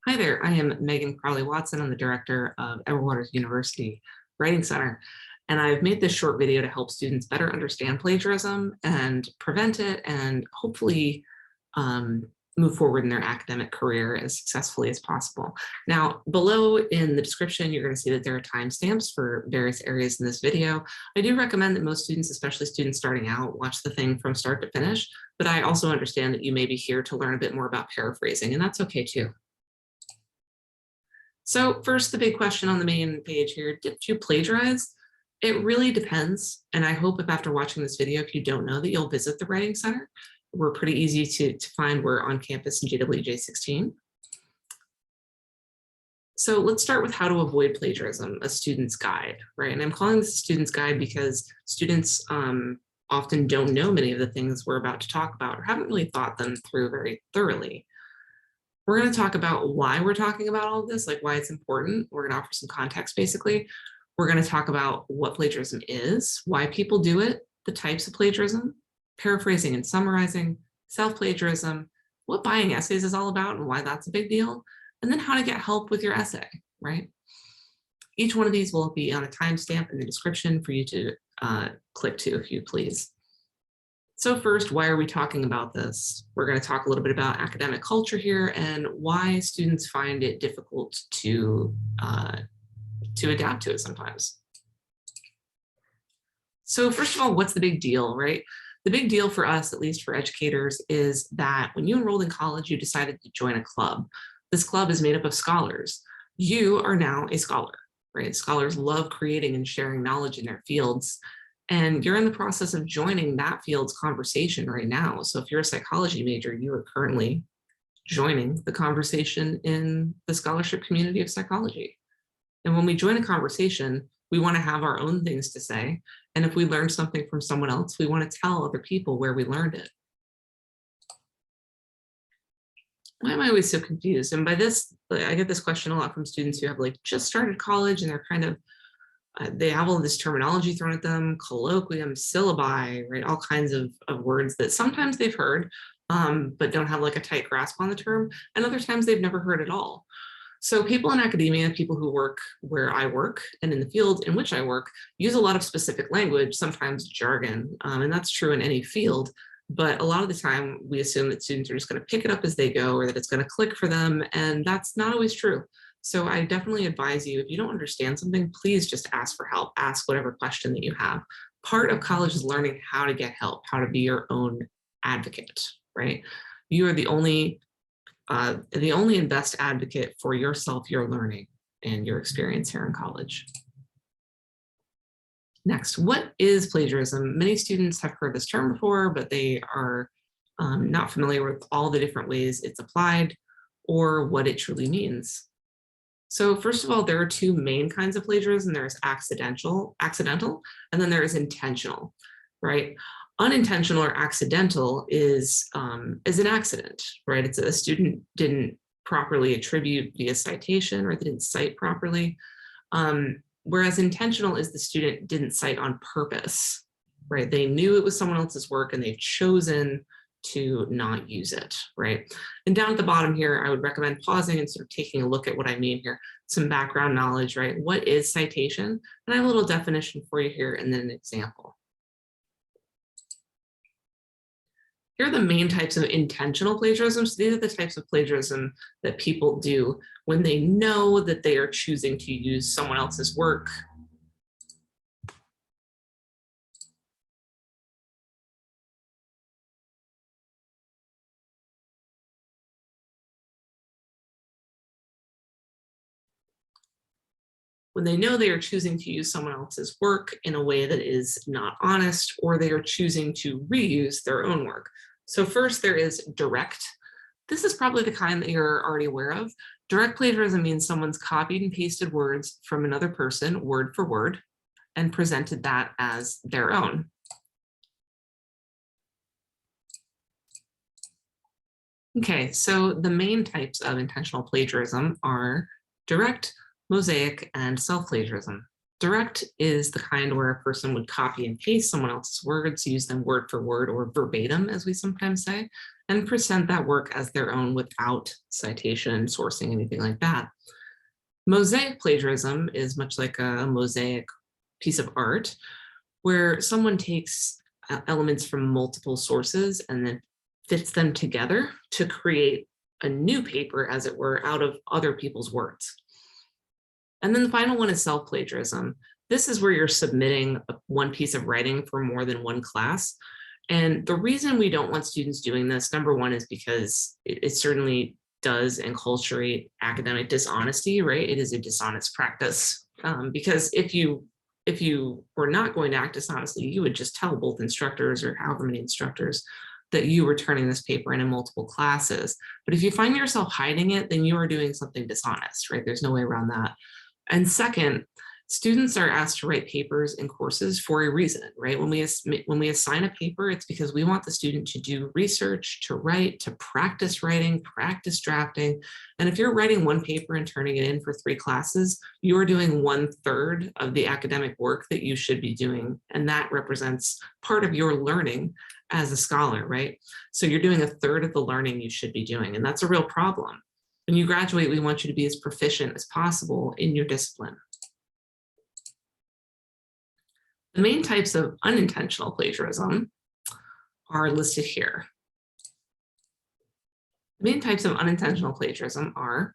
Hi there, I am Megan Crowley-Watson. I'm the director of Edgewater University Writing Center, and I've made this short video to help students better understand plagiarism and prevent it, and hopefully move forward in their academic career as successfully as possible. Now, below in the description, you're going to see that there are timestamps for various areas in this video. I do recommend that most students, especially students starting out, watch the thing from start to finish, but I also understand that you may be here to learn a bit more about paraphrasing, and that's okay too. So first, the big question on the main page here, did you plagiarize? It really depends. And I hope if after watching this video, if you don't know, that you'll visit the Writing Center. We're pretty easy to find. We're on campus in GWJ16. So let's start with how to avoid plagiarism, a student's guide, right? And I'm calling this a student's guide because students often don't know many of the things we're about to talk about or haven't really thought them through very thoroughly. We're going to talk about why we're talking about all of this, like why it's important. We're going to offer some context, basically. We're going to talk about what plagiarism is, why people do it, the types of plagiarism, paraphrasing and summarizing, self-plagiarism, what buying essays is all about and why that's a big deal, and then how to get help with your essay, right? Each one of these will be on a timestamp in the description for you to click to, if you please. So first, why are we talking about this? We're going to talk a little bit about academic culture here and why students find it difficult to adapt to it sometimes. So first of all, what's the big deal, right? The big deal for us, at least for educators, is that when you enrolled in college, you decided to join a club. This club is made up of scholars. You are now a scholar, right? Scholars love creating and sharing knowledge in their fields. And you're in the process of joining that field's conversation right now. So if you're a psychology major, you are currently joining the conversation in the scholarship community of psychology. And when we join a conversation, we want to have our own things to say. And if we learn something from someone else, we want to tell other people where we learned it. Why am I always so confused? And by this, I get this question a lot from students who have like just started college and they're kind of they have all this terminology thrown at them, colloquium, syllabi, right? All kinds of words that sometimes they've heard, but don't have like a tight grasp on the term. And other times they've never heard at all. So people in academia, people who work where I work and in the field in which I work, use a lot of specific language, sometimes jargon, and that's true in any field. But a lot of the time we assume that students are just going to pick it up as they go or that it's going to click for them. And that's not always true. So I definitely advise you, if you don't understand something, please just ask for help. Ask whatever question that you have. Part of college is learning how to get help, how to be your own advocate, right? You are the only and best advocate for yourself, your learning, and your experience here in college. Next, what is plagiarism? Many students have heard this term before, but they are not familiar with all the different ways it's applied or what it truly means. So first of all, there are two main kinds of plagiarism. There's accidental, and then there is intentional, right? Unintentional or accidental is an accident, right? It's a student didn't properly attribute via citation or they didn't cite properly. Whereas intentional is the student didn't cite on purpose, right? They knew it was someone else's work and they've chosen to not use it, right? And down at the bottom here, I would recommend pausing and sort of taking a look at what I mean here, some background knowledge, right? What is citation? And I have a little definition for you here and then an example. Here are the main types of intentional plagiarism. So these are the types of plagiarism that people do when they know that they are choosing to use someone else's work. When they know they are choosing to use someone else's work in a way that is not honest, or they are choosing to reuse their own work. So first there is direct. This is probably the kind that you're already aware of. Direct plagiarism means someone's copied and pasted words from another person, word for word, and presented that as their own. Okay, so the main types of intentional plagiarism are direct, mosaic, and self-plagiarism. Direct is the kind where a person would copy and paste someone else's words, use them word for word or verbatim, as we sometimes say, and present that work as their own without citation, sourcing, anything like that. Mosaic plagiarism is much like a mosaic piece of art, where someone takes elements from multiple sources and then fits them together to create a new paper, as it were, out of other people's words. And then the final one is self-plagiarism. This is where you're submitting one piece of writing for more than one class. And the reason we don't want students doing this, number one, is because it certainly does enculturate academic dishonesty, right? It is a dishonest practice. Because if you were not going to act dishonestly, you would just tell both instructors or however many instructors that you were turning this paper in multiple classes. But if you find yourself hiding it, then you are doing something dishonest, right? There's no way around that. And second, students are asked to write papers and courses for a reason, right? When we assign a paper, it's because we want the student to do research, to write, to practice writing, practice drafting. And if you're writing one paper and turning it in for 3 classes, you are doing 1/3 of the academic work that you should be doing. And that represents part of your learning as a scholar, right? So you're doing 1/3 of the learning you should be doing, and that's a real problem. When you graduate, we want you to be as proficient as possible in your discipline. The main types of unintentional plagiarism are listed here. The main types of unintentional plagiarism are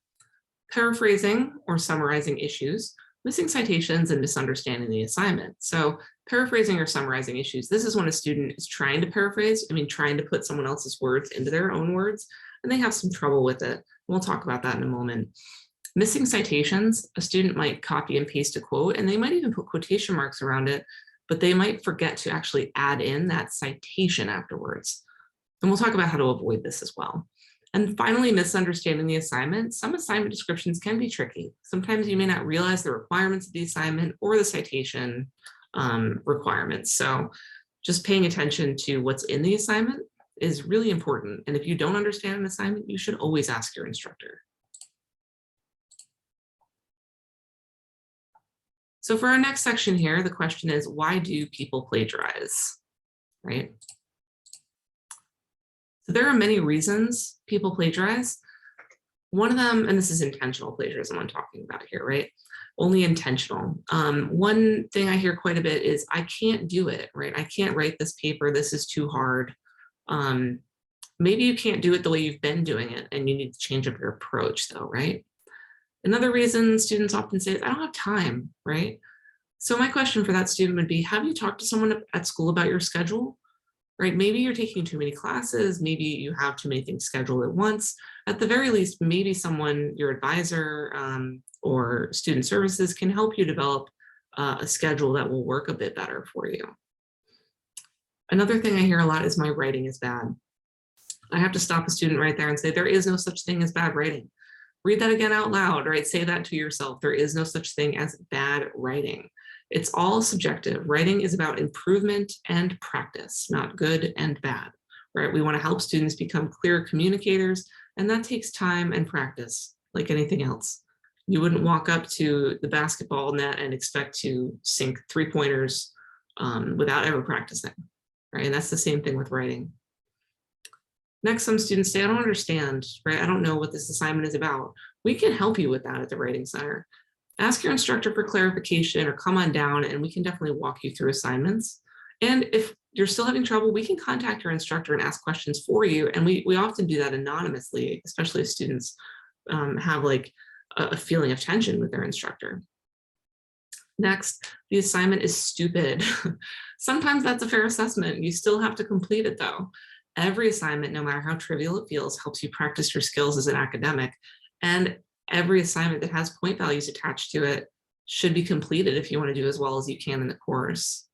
paraphrasing or summarizing issues, missing citations, and misunderstanding the assignment. So paraphrasing or summarizing issues, this is when a student is trying to paraphrase, trying to put someone else's words into their own words, and they have some trouble with it. We'll talk about that in a moment. Missing citations, a student might copy and paste a quote, and they might even put quotation marks around it, but they might forget to actually add in that citation afterwards. And we'll talk about how to avoid this as well. And finally, misunderstanding the assignment. Some assignment descriptions can be tricky. Sometimes you may not realize the requirements of the assignment or the citation requirements. So just paying attention to what's in the assignment is really important. And if you don't understand an assignment, you should always ask your instructor. So for our next section here, the question is, why do people plagiarize, right? So there are many reasons people plagiarize. One of them, and this is intentional plagiarism I'm talking about here, right? Only intentional. One thing I hear quite a bit is, I can't do it, right? I can't write this paper, this is too hard. Maybe you can't do it the way you've been doing it, and you need to change up your approach though, right? Another reason students often say is, I don't have time, right? So my question for that student would be, have you talked to someone at school about your schedule, right? Maybe you're taking too many classes, maybe you have too many things scheduled at once. At the very least, maybe someone, your advisor or student services, can help you develop a schedule that will work a bit better for you. Another thing I hear a lot is, my writing is bad. I have to stop a student right there and say, there is no such thing as bad writing. Read that again out loud, right? Say that to yourself. There is no such thing as bad writing. It's all subjective. Writing is about improvement and practice, not good and bad, right? We want to help students become clear communicators, and that takes time and practice, like anything else. You wouldn't walk up to the basketball net and expect to sink 3-pointers without ever practicing, right? And that's the same thing with writing. Next, some students say, I don't understand, right? I don't know what this assignment is about. We can help you with that at the Writing Center. Ask your instructor for clarification, or come on down and we can definitely walk you through assignments. And if you're still having trouble, we can contact your instructor and ask questions for you. And we often do that anonymously, especially if students have like a feeling of tension with their instructor. Next, the assignment is stupid. Sometimes that's a fair assessment. You still have to complete it though. Every assignment, no matter how trivial it feels, helps you practice your skills as an academic. And every assignment that has point values attached to it should be completed if you want to do as well as you can in the course.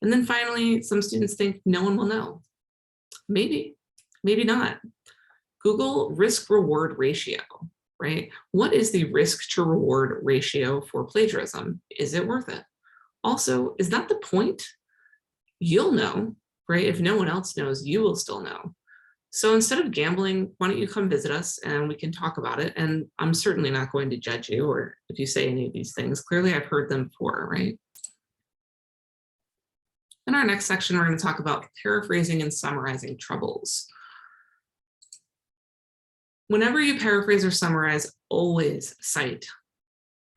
And then finally, some students think no one will know. Maybe, maybe not. Google risk-reward ratio, right? What is the risk to reward ratio for plagiarism? Is it worth it? Also, is that the point? You'll know, right? If no one else knows, you will still know. So instead of gambling, why don't you come visit us and we can talk about it? And I'm certainly not going to judge you or if you say any of these things. Clearly, I've heard them before, right? In our next section, we're going to talk about paraphrasing and summarizing troubles. Whenever you paraphrase or summarize, always cite.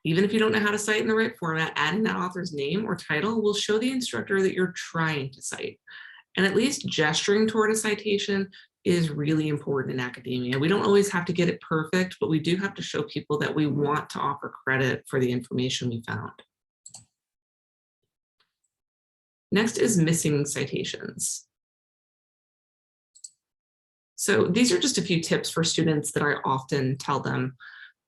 Even if you don't know how to cite in the right format, adding that author's name or title will show the instructor that you're trying to cite. And at least gesturing toward a citation is really important in academia. We don't always have to get it perfect, but we do have to show people that we want to offer credit for the information we found. Next is missing citations. So these are just a few tips for students that I often tell them.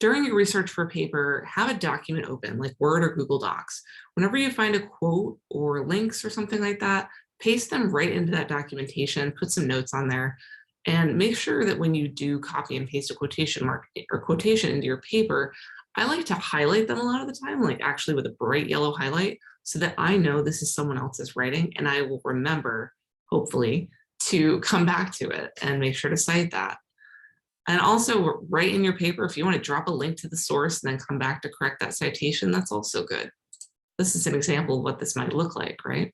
During your research for a paper, have a document open, like Word or Google Docs. Whenever you find a quote or links or something like that, paste them right into that documentation, put some notes on there, and make sure that when you do copy and paste a quotation mark or quotation into your paper, I like to highlight them a lot of the time, like actually with a bright yellow highlight, so that I know this is someone else's writing and I will remember, hopefully, to come back to it and make sure to cite that. And also write in your paper, if you want to drop a link to the source and then come back to correct that citation, that's also good. This is an example of what this might look like, right?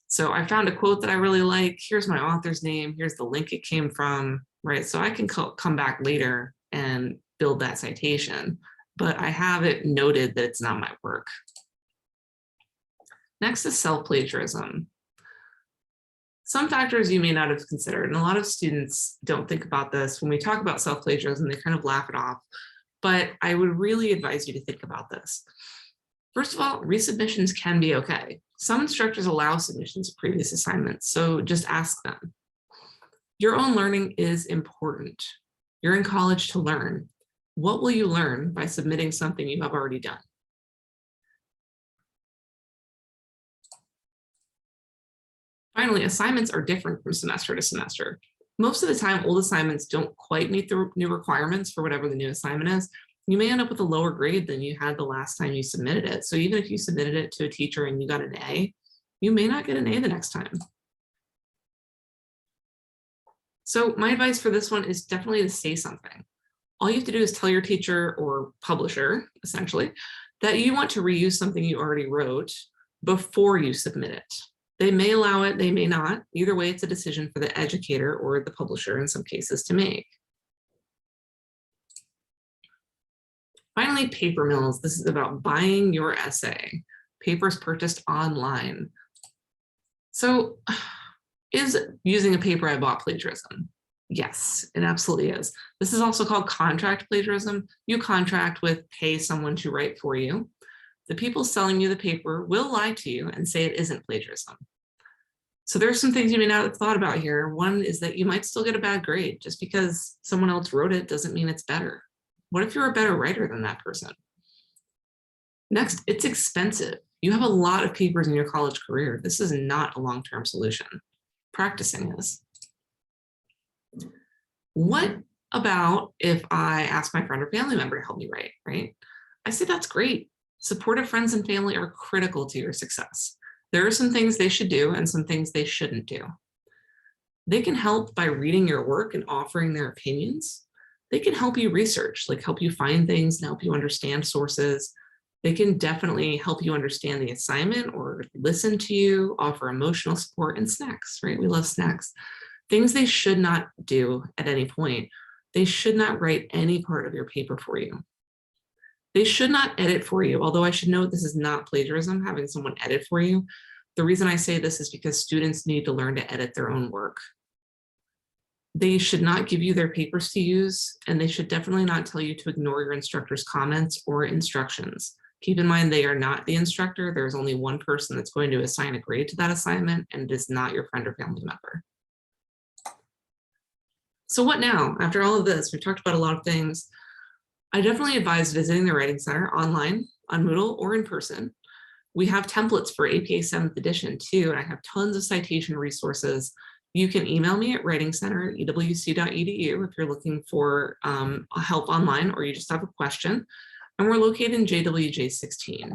So I found a quote that I really like. Here's my author's name. Here's the link it came from, right? So I can come back later and build that citation, but I have it noted that it's not my work. Next is self-plagiarism. Some factors you may not have considered, and a lot of students don't think about this. When we talk about self-plagiarism, they kind of laugh it off, but I would really advise you to think about this. First of all, resubmissions can be okay. Some instructors allow submissions of previous assignments, so just ask them. Your own learning is important. You're in college to learn. What will you learn by submitting something you have already done? Finally, assignments are different from semester to semester. Most of the time, old assignments don't quite meet the new requirements for whatever the new assignment is. You may end up with a lower grade than you had the last time you submitted it. So even if you submitted it to a teacher and you got an A, you may not get an A the next time. So my advice for this one is definitely to say something. All you have to do is tell your teacher or publisher, essentially, that you want to reuse something you already wrote before you submit it. They may allow it, they may not. Either way, it's a decision for the educator or the publisher in some cases to make. Finally, paper mills. This is about buying your essay. Papers purchased online. So is using a paper I bought plagiarism? Yes, it absolutely is. This is also called contract plagiarism. You contract with pay someone to write for you. The people selling you the paper will lie to you and say it isn't plagiarism. So there's some things you may not have thought about here. One is that you might still get a bad grade. Just because someone else wrote it doesn't mean it's better. What if you're a better writer than that person? Next, it's expensive. You have a lot of papers in your college career. This is not a long-term solution. Practicing is. What about if I ask my friend or family member to help me write, right? I say that's great. Supportive friends and family are critical to your success. There are some things they should do and some things they shouldn't do. They can help by reading your work and offering their opinions. They can help you research, like help you find things and help you understand sources. They can definitely help you understand the assignment or listen to you, offer emotional support, and snacks, right? We love snacks. Things they should not do at any point. They should not write any part of your paper for you. They should not edit for you, although I should note this is not plagiarism, having someone edit for you. The reason I say this is because students need to learn to edit their own work. They should not give you their papers to use, and they should definitely not tell you to ignore your instructor's comments or instructions. Keep in mind, they are not the instructor. There's only one person that's going to assign a grade to that assignment, and it is not your friend or family member. So what now? After all of this, we've talked about a lot of things. I definitely advise visiting the Writing Center online, on Moodle, or in person. We have templates for APA 7th edition too, and I have tons of citation resources. You can email me at writingcenter@ewc.edu if you're looking for help online or you just have a question. And we're located in JWJ 16.